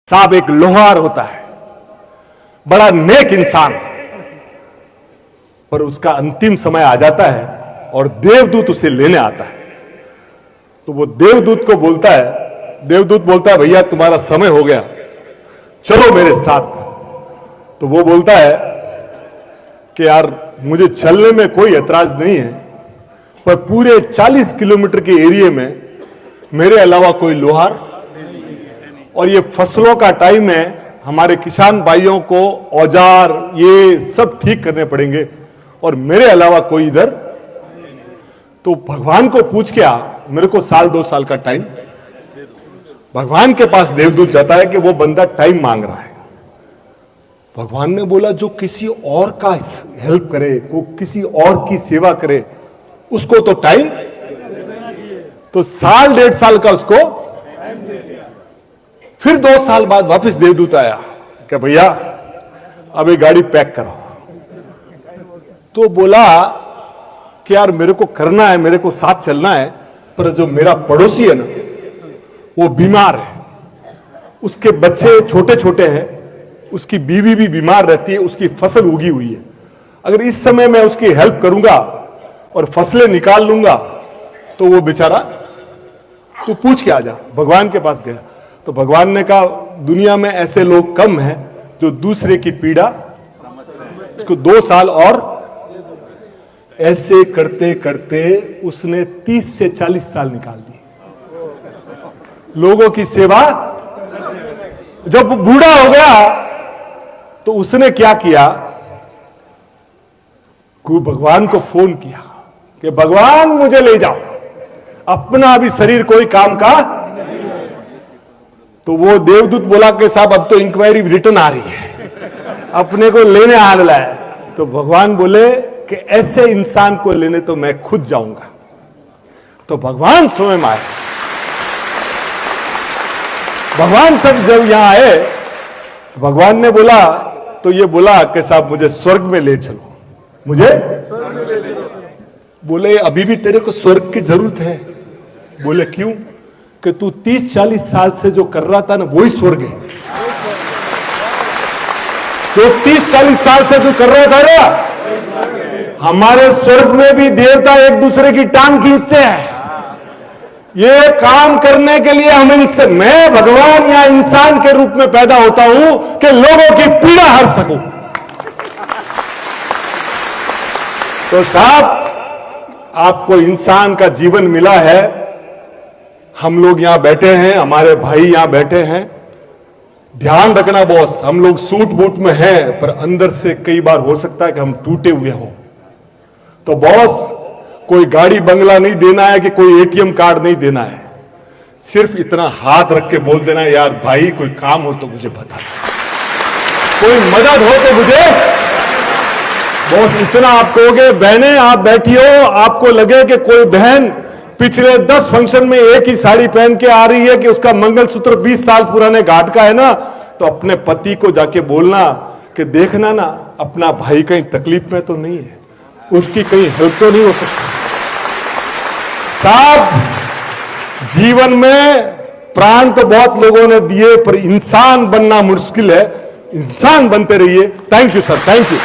साहब एक लोहार होता है, बड़ा नेक इंसान, पर उसका अंतिम समय आ जाता है और देवदूत उसे लेने आता है। तो वो देवदूत को बोलता है, देवदूत बोलता है भैया तुम्हारा समय हो गया, चलो मेरे साथ। तो वो बोलता है कि यार मुझे चलने में कोई ऐतराज नहीं है, पर पूरे 40 किलोमीटर के एरिया में मेरे अलावा कोई लोहार, और ये फसलों का टाइम है, हमारे किसान भाइयों को औजार ये सब ठीक करने पड़ेंगे और मेरे अलावा कोई इधर। तो भगवान को पूछ के आ, मेरे को 1-2 साल का टाइम। भगवान के पास देवदूत जाता है कि वो बंदा टाइम मांग रहा है। भगवान ने बोला जो किसी और का हेल्प करे, को किसी और की सेवा करे, उसको तो टाइम। तो 1-1.5 साल का उसको। फिर 2 साल बाद वापस देवदूत आया कि भैया अब ये गाड़ी पैक करो। तो बोला कि यार मेरे को करना है, मेरे को साथ चलना है, पर जो मेरा पड़ोसी है ना वो बीमार है, उसके बच्चे छोटे छोटे हैं, उसकी बीवी भी बीमार रहती है, उसकी फसल उगी हुई है। अगर इस समय मैं उसकी हेल्प करूंगा और फसलें निकाल लूंगा तो वो बेचारा, तू पूछ के आ जा। भगवान के पास गया तो भगवान ने कहा दुनिया में ऐसे लोग कम हैं जो दूसरे की पीड़ा, उसको 2 साल। और ऐसे करते करते उसने 30 से 40 साल निकाल दिए लोगों की सेवा। जब बूढ़ा हो गया तो उसने क्या किया, भगवान को फोन किया कि भगवान मुझे ले जाओ, अपना अभी शरीर कोई काम का। तो वो देवदूत बोला कि साहब अब तो इंक्वायरी रिटर्न आ रही है, अपने को लेने आ रहा है। तो भगवान बोले कि ऐसे इंसान को लेने तो मैं खुद जाऊंगा। तो भगवान स्वयं आए। भगवान सब जब यहां आए तो भगवान ने बोला, तो ये बोला कि साहब मुझे स्वर्ग में ले चलो, मुझे। बोले अभी भी तेरे को स्वर्ग की जरूरत है। बोले क्यों? कि तू 30-40 साल से जो कर रहा था ना वही स्वर्ग है। जो 30-40 साल से तू कर रहा था ना, हमारे स्वर्ग में भी देवता एक दूसरे की टांग खींचते हैं। ये काम करने के लिए हम इनसे, मैं भगवान या इंसान के रूप में पैदा होता हूं कि लोगों की पीड़ा हर सकूं। तो साहब आपको इंसान का जीवन मिला है, हम लोग यहां बैठे हैं, हमारे भाई यहां बैठे हैं। ध्यान रखना बॉस, हम लोग सूट बूट में हैं, पर अंदर से कई बार हो सकता है कि हम टूटे हुए हों। तो बॉस कोई गाड़ी बंगला नहीं देना है कि कोई एटीएम कार्ड नहीं देना है, सिर्फ इतना हाथ रख के बोल देना है यार भाई कोई काम हो तो मुझे बता दो, कोई मदद हो तो मुझे। बॉस इतना आप कहोगे, बहनें आप बैठी हो, आपको लगे कि कोई बहन पिछले 10 फंक्शन में एक ही साड़ी पहन के आ रही है कि उसका मंगलसूत्र 20 साल पुराने घाट का है ना, तो अपने पति को जाके बोलना कि देखना ना अपना भाई कहीं तकलीफ में तो नहीं है, उसकी कहीं हेल्प तो नहीं हो सकती। साहब जीवन में प्राण तो बहुत लोगों ने दिए, पर इंसान बनना मुश्किल है। इंसान बनते रहिए। Thank you sir, thank you.